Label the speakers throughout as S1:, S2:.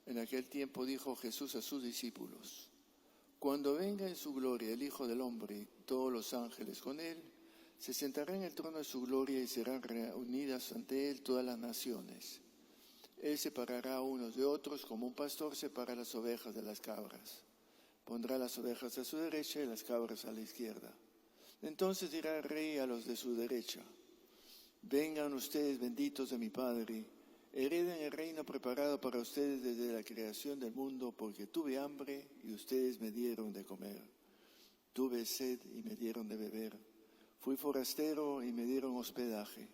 S1: En aquel tiempo dijo Jesús a sus discípulos: cuando venga en su gloria el Hijo del Hombre y todos los ángeles con él, se sentará en el trono de su gloria y serán reunidas ante él todas las naciones. Él separará a unos de otros como un pastor separa las ovejas de las cabras. Pondrá las ovejas a su derecha y las cabras a la izquierda. Entonces dirá el rey a los de su derecha: vengan ustedes benditos de mi Padre, hereden el reino preparado para ustedes desde la creación del mundo, porque tuve hambre y ustedes me dieron de comer. Tuve sed y me dieron de beber. Fui forastero y me dieron hospedaje.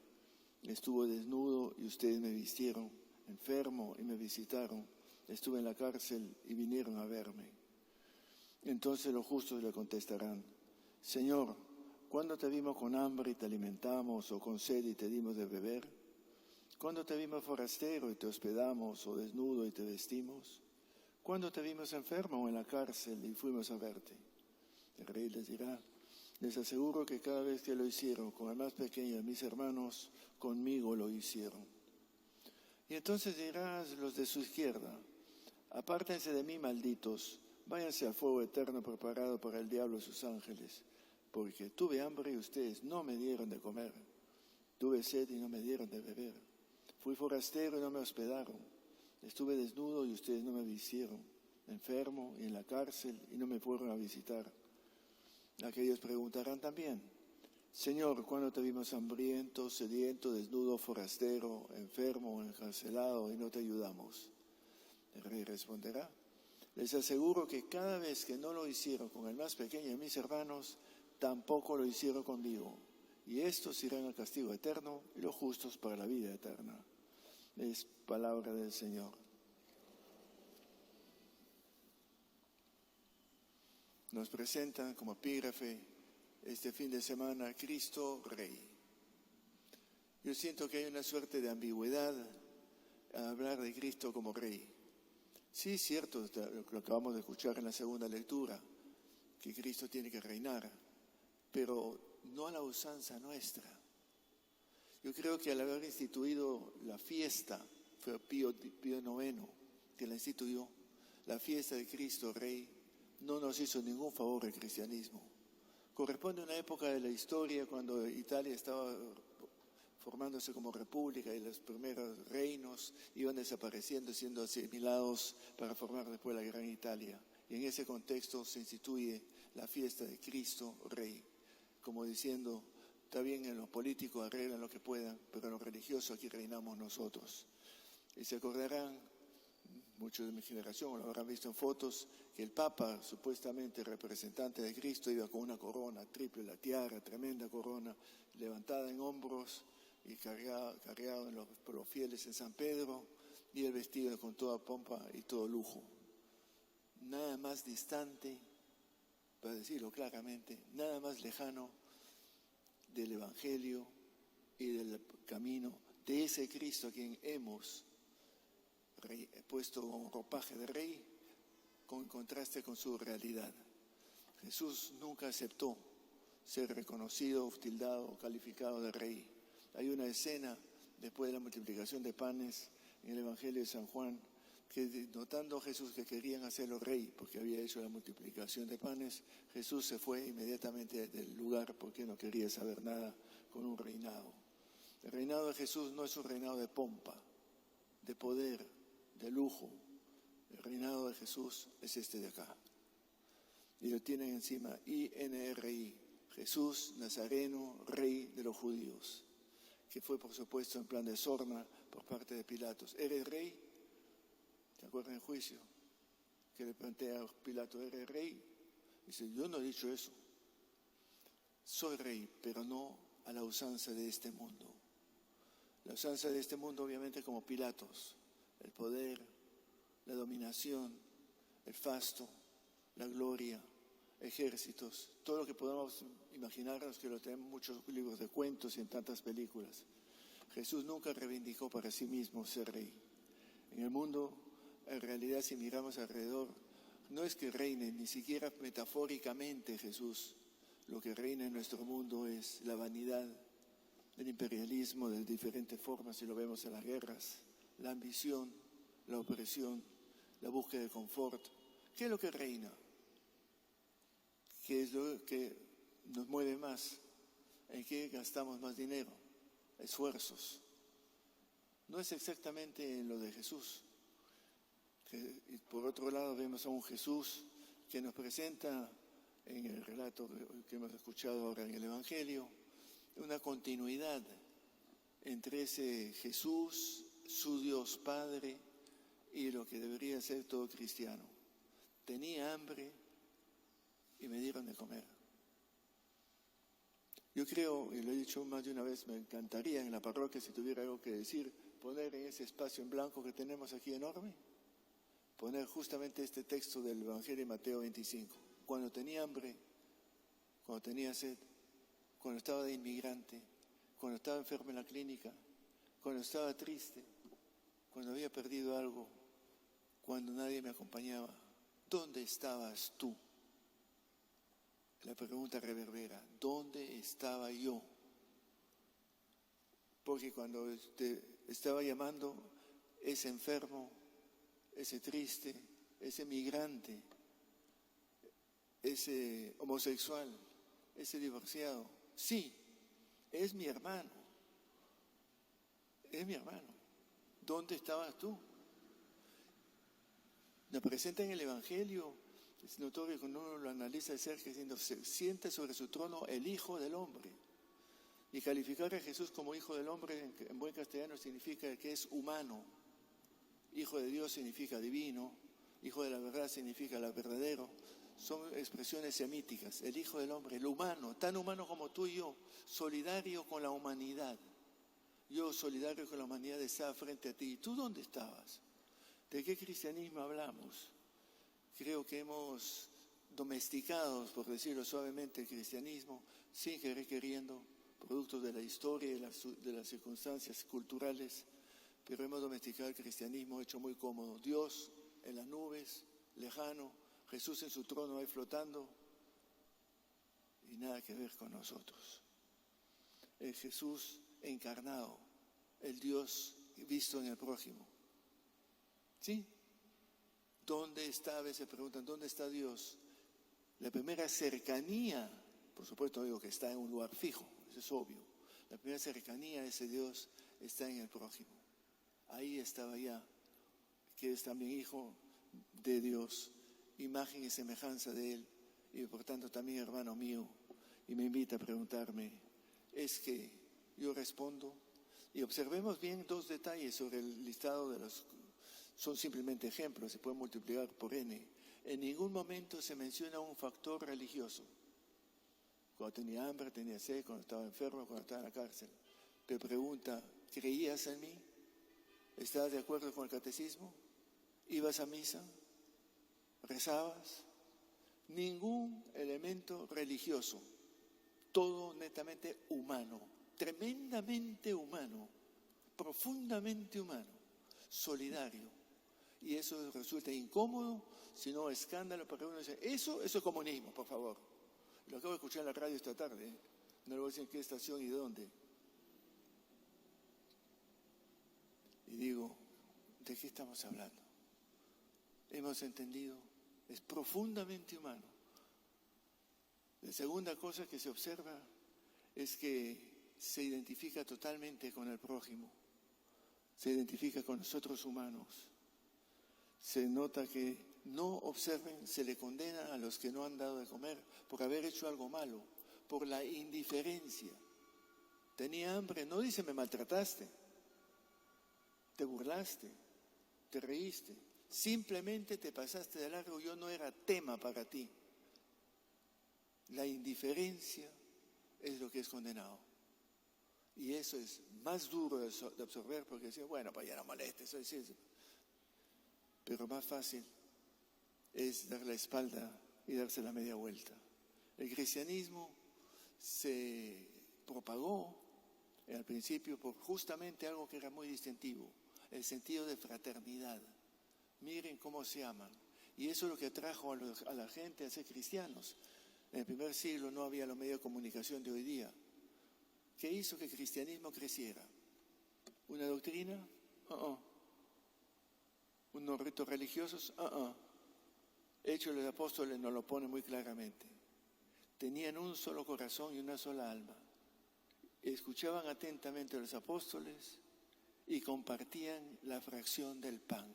S1: Estuve desnudo y ustedes me vistieron. Enfermo y me visitaron. Estuve en la cárcel y vinieron a verme. Entonces los justos le contestarán: Señor, ¿cuándo te vimos con hambre y te alimentamos, o con sed y te dimos de beber? ¿Cuándo te vimos forastero y te hospedamos, o desnudo y te vestimos? ¿Cuándo te vimos enfermo o en la cárcel y fuimos a verte? El rey les dirá: les aseguro que cada vez que lo hicieron con el más pequeño de mis hermanos, conmigo lo hicieron. Y entonces dirás los de su izquierda: apártense de mí, malditos, váyanse al fuego eterno preparado para el diablo y sus ángeles, porque tuve hambre y ustedes no me dieron de comer. Tuve sed y no me dieron de beber. Fui forastero y no me hospedaron. Estuve desnudo y ustedes no me vistieron. Enfermo y en la cárcel y no me fueron a visitar. Aquellos preguntarán también: Señor, ¿cuándo te vimos hambriento, sediento, desnudo, forastero, enfermo o encarcelado y no te ayudamos? El rey responderá: les aseguro que cada vez que no lo hicieron con el más pequeño de mis hermanos, tampoco lo hicieron conmigo. Y estos irán al castigo eterno y los justos para la vida eterna. Es palabra del Señor. Nos presentan como epígrafe este fin de semana a Cristo Rey. Yo siento que hay una suerte de ambigüedad al hablar de Cristo como Rey. Sí, es cierto, lo acabamos de escuchar en la segunda lectura, que Cristo tiene que reinar, pero no a la usanza nuestra. Yo creo que al haber instituido la fiesta, fue Pío IX que la instituyó, la fiesta de Cristo Rey, no nos hizo ningún favor el cristianismo. Corresponde a una época de la historia cuando Italia estaba formándose como república y los primeros reinos iban desapareciendo, siendo asimilados para formar después la Gran Italia. Y en ese contexto se instituye la fiesta de Cristo Rey, como diciendo: está bien, en los políticos arreglan lo que puedan, pero en los religiosos aquí reinamos nosotros. Y se acordarán, muchos de mi generación lo habrán visto en fotos, que el Papa, supuestamente representante de Cristo, iba con una corona triple, la tiara, tremenda corona, levantada en hombros y cargado por los fieles en San Pedro, y el vestido con toda pompa y todo lujo. Nada más distante, para decirlo claramente, nada más lejano del Evangelio y del camino de ese Cristo a quien hemos puesto un ropaje de rey con contraste con su realidad. Jesús nunca aceptó ser reconocido, tildado o calificado de rey. Hay una escena después de la multiplicación de panes en el Evangelio de San Juan, que notando Jesús que querían hacerlo rey porque había hecho la multiplicación de panes, Jesús se fue inmediatamente del lugar porque no quería saber nada con un reinado. El reinado de Jesús no es un reinado de pompa, de poder, de lujo. El reinado de Jesús es este de acá. Y lo tienen encima, INRI, Jesús Nazareno, Rey de los Judíos, que fue por supuesto en plan de sorna por parte de Pilatos. ¿Eres rey? ¿Te acuerdas del juicio? Que le plantea a Pilato: ¿eres rey? Dice: yo no he dicho eso. Soy rey, pero no a la usanza de este mundo. La usanza de este mundo, obviamente, como Pilatos: el poder, la dominación, el fasto, la gloria, ejércitos, todo lo que podamos imaginarnos, que lo tenemos en muchos libros de cuentos y en tantas películas. Jesús nunca reivindicó para sí mismo ser rey. En el mundo, en realidad, si miramos alrededor, no es que reine, ni siquiera metafóricamente Jesús. Lo que reina en nuestro mundo es la vanidad, el imperialismo de diferentes formas, y lo vemos en las guerras, la ambición, la opresión, la búsqueda de confort. ¿Qué es lo que reina? ¿Qué es lo que nos mueve más? ¿En qué gastamos más dinero? Esfuerzos. No es exactamente en lo de Jesús. Y por otro lado vemos a un Jesús que nos presenta en el relato que hemos escuchado ahora en el Evangelio, una continuidad entre ese Jesús, su Dios Padre, y lo que debería ser todo cristiano. Tenía hambre y me dieron de comer. Yo creo, y lo he dicho más de una vez, me encantaría en la parroquia, si tuviera algo que decir, poner en ese espacio en blanco que tenemos aquí enorme, poner justamente este texto del Evangelio de Mateo 25. Cuando tenía hambre, cuando tenía sed, cuando estaba de inmigrante, cuando estaba enfermo en la clínica, cuando estaba triste, cuando había perdido algo, cuando nadie me acompañaba, ¿dónde estabas tú? La pregunta reverbera, ¿dónde estaba yo? Porque cuando te estaba llamando ese enfermo, ese triste, ese migrante, ese homosexual, ese divorciado, sí, es mi hermano, es mi hermano. ¿Dónde estabas tú? Nos presenta en el Evangelio, es notorio cuando uno lo analiza de cerca, diciendo, se siente sobre su trono el Hijo del Hombre. Y calificar a Jesús como Hijo del Hombre en buen castellano significa que es humano. Hijo de Dios significa divino, Hijo de la verdad significa la verdadero. Son expresiones semíticas. El Hijo del Hombre, el humano, tan humano como tú y yo, solidario con la humanidad. Yo solidario con la humanidad estaba frente a ti. ¿Tú dónde estabas? ¿De qué cristianismo hablamos? Creo que hemos domesticado, por decirlo suavemente, el cristianismo, sin querer queriendo, producto de la historia y de las circunstancias culturales, pero hemos domesticado el cristianismo, hecho muy cómodo. Dios en las nubes, lejano, Jesús en su trono ahí flotando, y nada que ver con nosotros. El Jesús encarnado, el Dios visto en el prójimo. ¿Sí? ¿Dónde está? A veces preguntan, ¿dónde está Dios? La primera cercanía, por supuesto digo que está en un lugar fijo, eso es obvio. La primera cercanía a ese Dios está en el prójimo. Ahí estaba ya, que es también hijo de Dios, imagen y semejanza de Él, y por tanto también hermano mío, y me invita a preguntarme, es que yo respondo, y observemos bien dos detalles sobre el listado de los, son simplemente ejemplos, se pueden multiplicar por n. En ningún momento se menciona un factor religioso. Cuando tenía hambre, tenía sed, cuando estaba enfermo, cuando estaba en la cárcel. Te pregunta, ¿creías en mí? ¿Estabas de acuerdo con el catecismo? ¿Ibas a misa? ¿Rezabas? Ningún elemento religioso, todo netamente humano, tremendamente humano, profundamente humano, solidario. Y eso resulta incómodo, sino escándalo, porque uno dice, eso es comunismo, por favor. Lo acabo de escuchar en la radio esta tarde, no le voy a decir en qué estación y dónde. Y digo, ¿de qué estamos hablando? Hemos entendido, es profundamente humano. La segunda cosa que se observa es que se identifica totalmente con el prójimo, se identifica con nosotros humanos. Se nota que no observen, se le condena a los que no han dado de comer por haber hecho algo malo, por la indiferencia. Tenía hambre, no dice me maltrataste, te burlaste, te reíste, simplemente te pasaste de largo, yo no era tema para ti. La indiferencia es lo que es condenado. Y eso es más duro de absorber porque decía, bueno, pues ya no molestes, eso es. Pero más fácil es dar la espalda y darse la media vuelta. El cristianismo se propagó al principio por justamente algo que era muy distintivo, el sentido de fraternidad. Miren cómo se aman. Y eso es lo que atrajo a la gente a ser cristianos. En el primer siglo no había los medios de comunicación de hoy día. ¿Qué hizo que el cristianismo creciera? ¿Una doctrina? unos ritos religiosos. Hechos de los Apóstoles nos lo pone muy claramente. Tenían un solo corazón y una sola alma. Escuchaban atentamente a los apóstoles y compartían la fracción del pan.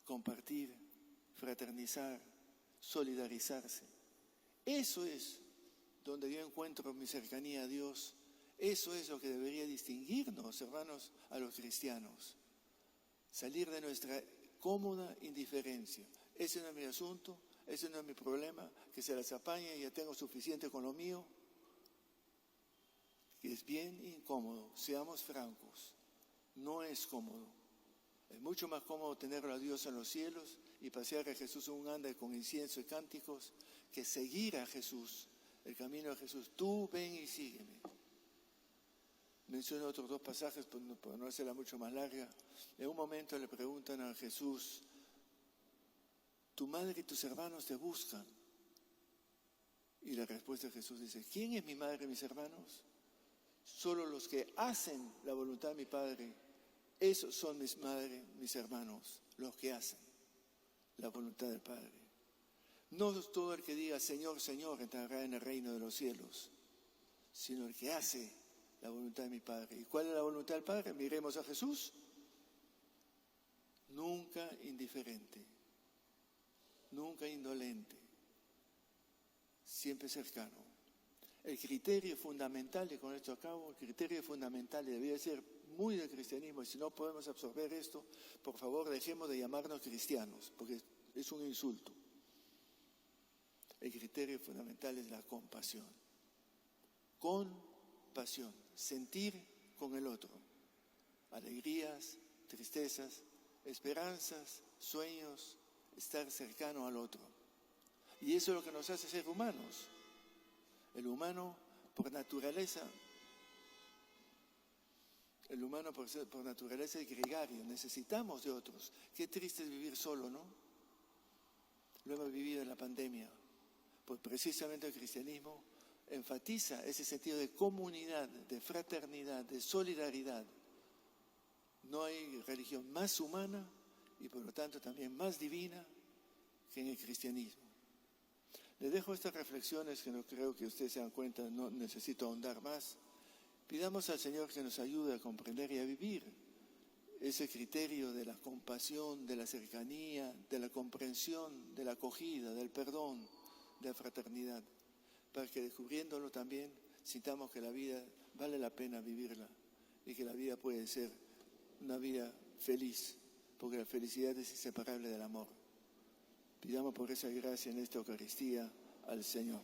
S1: Compartir, fraternizar, solidarizarse. Eso es donde yo encuentro mi cercanía a Dios. Eso es lo que debería distinguirnos, hermanos, a los cristianos. Salir de nuestra cómoda indiferencia. Ese no es mi asunto, ese no es mi problema, que se las apañe y ya tengo suficiente con lo mío. Que es bien incómodo, seamos francos, no es cómodo. Es mucho más cómodo tenerlo a Dios en los cielos y pasear a Jesús en un ande con incienso y cánticos que seguir a Jesús, el camino de Jesús. Tú ven y sígueme. Menciono otros dos pasajes por no hacerla mucho más larga. En un momento le preguntan a Jesús: tu madre y tus hermanos te buscan. Y la respuesta de Jesús dice: ¿quién es mi madre y mis hermanos? Solo los que hacen la voluntad de mi Padre. Esos son mis madres, mis hermanos, los que hacen la voluntad del Padre. No todo el que diga Señor, Señor entrará en el reino de los cielos, sino el que hace la voluntad de mi Padre. ¿Y cuál es la voluntad del Padre? Miremos a Jesús. Nunca indiferente, nunca indolente, siempre cercano. El criterio fundamental, y con esto acabo, el criterio fundamental debería ser muy del cristianismo, y si no podemos absorber esto, por favor dejemos de llamarnos cristianos, porque es un insulto. El criterio fundamental es la compasión. Compasión, sentir con el otro. Alegrías, tristezas, esperanzas, sueños, estar cercano al otro. Y eso es lo que nos hace ser humanos. El humano por naturaleza es gregario, necesitamos de otros. Qué triste es vivir solo, ¿no? Lo hemos vivido en la pandemia. Pues precisamente el cristianismo enfatiza ese sentido de comunidad, de fraternidad, de solidaridad. No hay religión más humana y por lo tanto también más divina que en el cristianismo. Les dejo estas reflexiones que no creo que ustedes se dan cuenta, no necesito ahondar más. Pidamos al Señor que nos ayude a comprender y a vivir ese criterio de la compasión, de la cercanía, de la comprensión, de la acogida, del perdón, de la fraternidad, para que descubriéndolo también sintamos que la vida vale la pena vivirla y que la vida puede ser una vida feliz, porque la felicidad es inseparable del amor. Pidamos por esa gracia en esta Eucaristía al Señor.